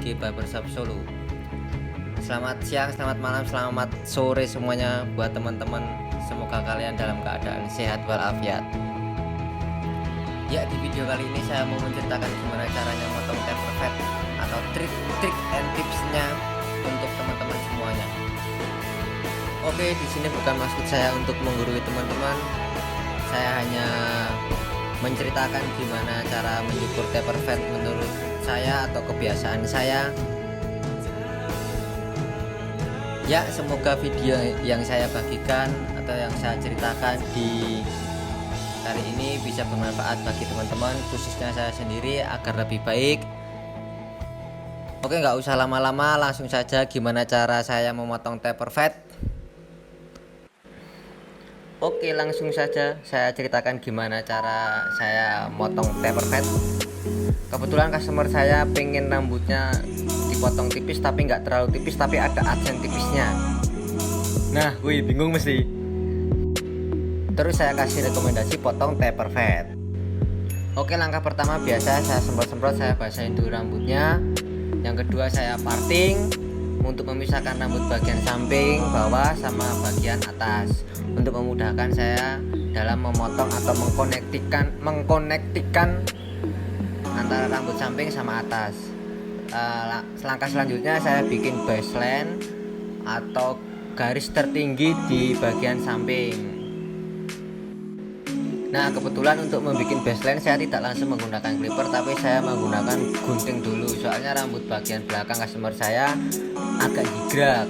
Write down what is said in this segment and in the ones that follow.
di Barbershop Solo. Selamat siang, selamat malam, selamat sore semuanya buat teman-teman. Semoga kalian dalam keadaan sehat walafiat. Ya, di video kali ini saya mau menceritakan gimana caranya motong taper fade atau trik and tipsnya untuk teman-teman semuanya. Oke, di sini bukan maksud saya untuk menggurui teman-teman. Saya hanya menceritakan gimana cara mencukur taper fade menurut saya atau kebiasaan saya. Ya, semoga video yang saya bagikan atau yang saya ceritakan di kali ini bisa bermanfaat bagi teman-teman, khususnya saya sendiri, agar lebih baik. Oke, nggak usah lama-lama, langsung saja gimana cara saya memotong taper fade. Oke, langsung saja saya ceritakan gimana cara saya motong taper fade. Kebetulan customer saya pengen rambutnya dipotong tipis tapi nggak terlalu tipis, tapi ada aksen tipisnya. Nah, wih, bingung mesti. Terus saya kasih rekomendasi potong taper fade. Oke, langkah pertama biasa saya semprot-semprot, saya basahin dulu rambutnya. Yang kedua saya parting untuk memisahkan rambut bagian samping, bawah sama bagian atas, untuk memudahkan saya dalam memotong atau mengkonektikan antara rambut samping sama atas. Langkah selanjutnya saya bikin baseline atau garis tertinggi di bagian samping. Nah, kebetulan untuk membuat baseline saya tidak langsung menggunakan clipper, tapi saya menggunakan gunting dulu, soalnya rambut bagian belakang customer saya agak jigrak.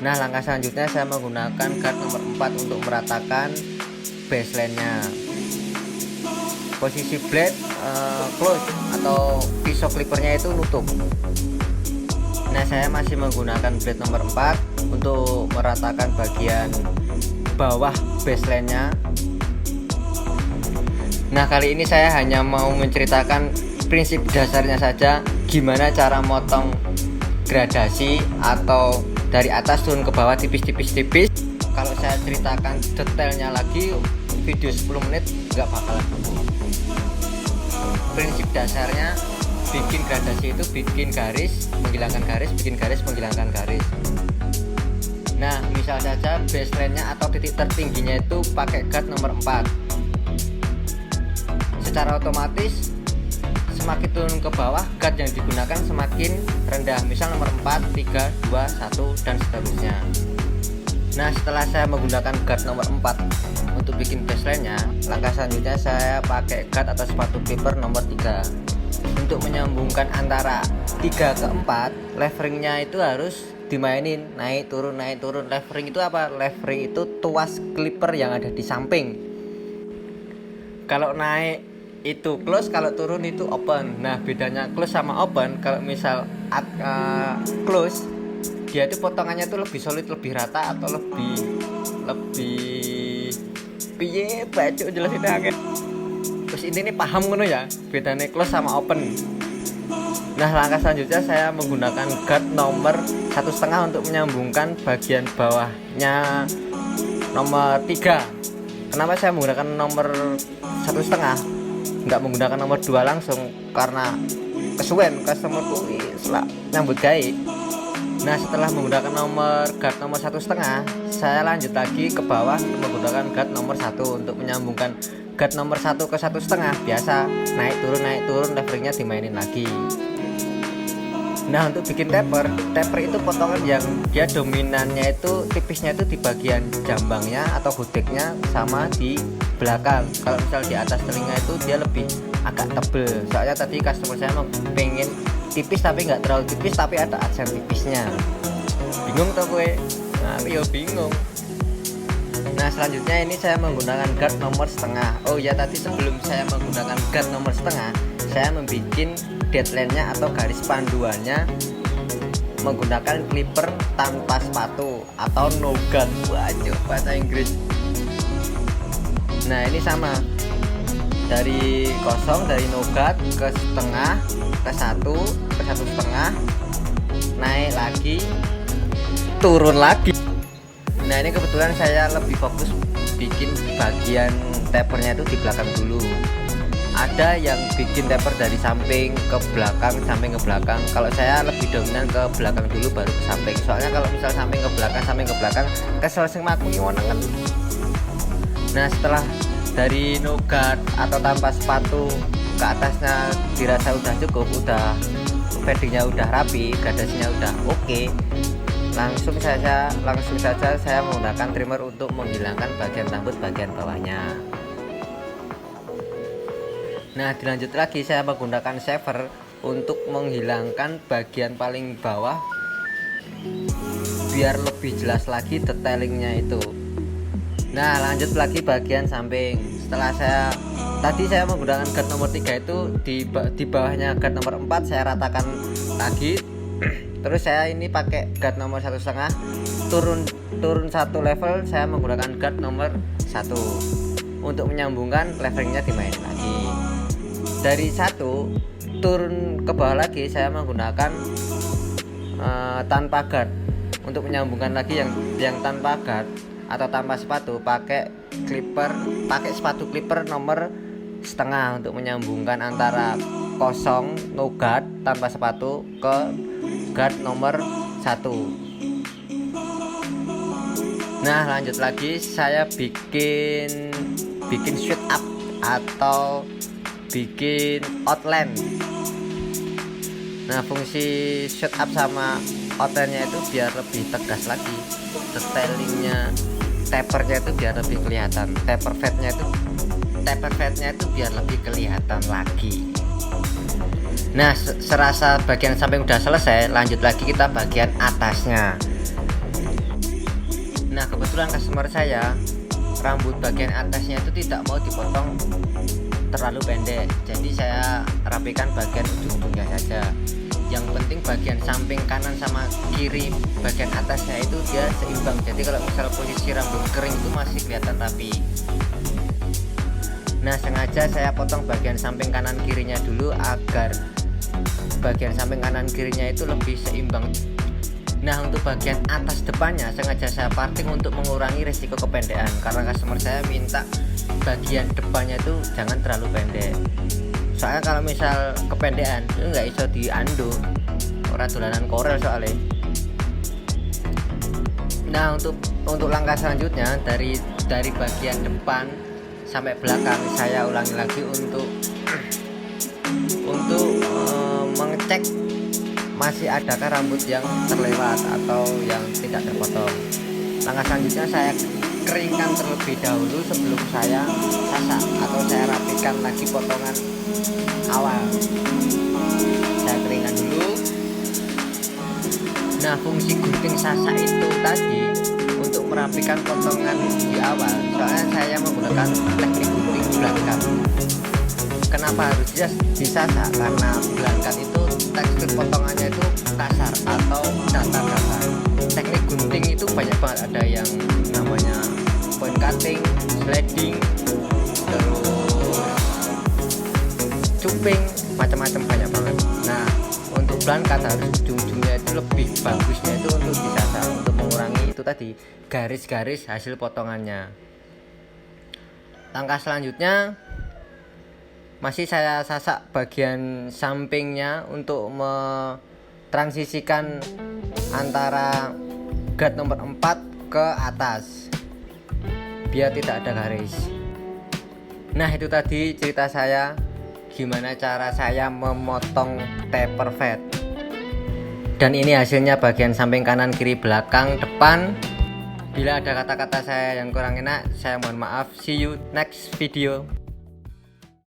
Nah, langkah selanjutnya saya menggunakan guard nomor 4 untuk meratakan baseline-nya. Posisi blade close atau pisau clippernya itu nutup. Nah, saya masih menggunakan blade nomor 4 untuk meratakan bagian bawah baseline-nya. Nah, kali ini saya hanya mau menceritakan prinsip dasarnya saja, gimana cara motong gradasi atau dari atas turun ke bawah tipis-tipis-tipis. Kalau saya ceritakan detailnya lagi, video 10 menit nggak bakalan cukup. Prinsip dasarnya bikin gradasi itu bikin garis, menghilangkan garis, bikin garis, menghilangkan garis. Nah, misal saja baseline-nya atau titik tertingginya itu pakai guard nomor 4. Secara otomatis semakin turun ke bawah, guard yang digunakan semakin rendah. Misal nomor 4, 3, 2, 1 dan seterusnya. Nah, setelah saya menggunakan guard nomor 4 untuk bikin baseline-nya, langkah selanjutnya saya pakai guard atau sepatu clipper nomor 3. Untuk menyambungkan antara 3 ke 4, leveringnya itu harus dimainin, naik turun naik turun. Levering itu apa? Levering itu tuas clipper yang ada di samping. Kalau naik itu close, kalau turun itu open. Nah, bedanya close sama open, kalau misal close, dia itu potongannya tuh lebih solid, lebih rata, atau lebih piye baju jelasin aja. Terus ini paham ngono ya, bedanya close sama open. Nah, langkah selanjutnya saya menggunakan guard nomor 1,5 untuk menyambungkan bagian bawahnya nomor 3. Kenapa saya menggunakan nomor 1,5, nggak menggunakan nomor 2 langsung? Karena kesuwen customerku nyambut gawe. Nah, setelah menggunakan guard nomor 1,5, saya lanjut lagi ke bawah untuk menggunakan guard nomor 1 untuk menyambungkan guard nomor 1 ke 1,5. Biasa naik turun levelingnya dimainin lagi. Nah, untuk bikin taper itu potongan yang dia dominannya itu tipisnya itu di bagian jambangnya atau hudeknya sama di belakang. Kalau misal di atas telinga itu dia lebih agak tebel, soalnya tadi customer saya pengen tipis tapi nggak terlalu tipis, tapi ada aksen tipisnya. Bingung tuh gue? Nah, yo bingung. Nah, selanjutnya ini saya menggunakan guard nomor 1,5. Oh ya, tadi sebelum saya menggunakan guard nomor 1,5, saya membuat deadline-nya atau garis panduannya menggunakan clipper tanpa sepatu atau no gun. Waduh, bahasa Inggris. Nah, ini sama, dari kosong, dari no gun ke setengah, ke 1, ke 1,5, naik lagi, turun lagi. Nah, ini kebetulan saya lebih fokus bikin bagian tapernya itu di belakang dulu. ada yang bikin taper dari samping ke belakang, samping ke belakang. Kalau saya lebih dominan ke belakang dulu baru ke samping. Soalnya kalau misal samping ke belakang kesel sing maku nyuwunengen. Nah, setelah dari no guard atau tanpa sepatu ke atasnya dirasa udah cukup, udah paddingnya udah rapi, gradasinya udah oke, langsung saja saya menggunakan trimmer untuk menghilangkan bagian rambut bagian bawahnya. Nah, dilanjut lagi saya menggunakan shaver untuk menghilangkan bagian paling bawah biar lebih jelas lagi detailingnya itu. Nah, lanjut lagi bagian samping. Setelah tadi saya menggunakan guard nomor 3 itu di bawahnya guard nomor 4 saya ratakan lagi. Terus saya ini pakai guard nomor 1,5, turun satu level saya menggunakan guard nomor 1 untuk menyambungkan levelingnya dimain lagi. Dari 1 turun ke bawah lagi saya menggunakan tanpa guard untuk menyambungkan lagi yang tanpa guard atau tanpa sepatu, pakai sepatu clipper nomor 1,5 untuk menyambungkan antara kosong no guard tanpa sepatu ke guard nomor 1. Nah, lanjut lagi saya bikin shoot up atau bikin outline. Nah, fungsi shoot up sama outline-nya itu biar lebih tegas lagi, detailingnya, tapernya itu biar lebih kelihatan, taper fade-nya itu biar lebih kelihatan lagi. Nah, serasa bagian samping udah selesai, lanjut lagi kita bagian atasnya. Nah, kebetulan customer saya rambut bagian atasnya itu tidak mau dipotong terlalu pendek, jadi saya rapikan bagian ujung-ujungnya saja. Yang penting bagian samping kanan sama kiri bagian atasnya itu dia seimbang, jadi kalau misal posisi rambut kering itu masih kelihatan rapi. Nah, sengaja saya potong bagian samping kanan kirinya dulu agar bagian samping kanan kirinya itu lebih seimbang. Nah, untuk bagian atas depannya sengaja saya parting untuk mengurangi resiko kependekan, karena customer saya minta bagian depannya itu jangan terlalu pendek. Soalnya kalau misal kependekan itu nggak iso diando, ora dolanan korel soalnya. Nah, untuk langkah selanjutnya dari bagian depan sampai belakang saya ulangi lagi untuk mengecek masih adakah rambut yang terlewat atau yang tidak terpotong. Langkah selanjutnya saya keringkan terlebih dahulu sebelum saya sasak atau saya rapikan lagi potongan awal. Saya keringkan dulu. Nah, fungsi gunting sasak itu tadi untuk merapikan potongan di awal, soalnya saya menggunakan teknik gunting belangkat. Kenapa harus disasak? Karena belangkat itu tekstur potongannya itu kasar atau datar-datar. Teknik gunting itu banyak banget, ada yang namanya point cutting, sliding, terus cuping, macam-macam banyak banget. Nah, untuk belangkat harus ujung-ujungnya itu lebih bagusnya itu untuk disasak untuk mengurangi itu tadi garis-garis hasil potongannya. Langkah selanjutnya masih saya sasak bagian sampingnya untuk mentransisikan antara guard nomor 4 ke atas biar tidak ada garis. Nah, itu tadi cerita saya gimana cara saya memotong taper fade. Dan ini hasilnya bagian samping kanan, kiri, belakang, depan. Bila ada kata-kata saya yang kurang enak, saya mohon maaf. See you next video.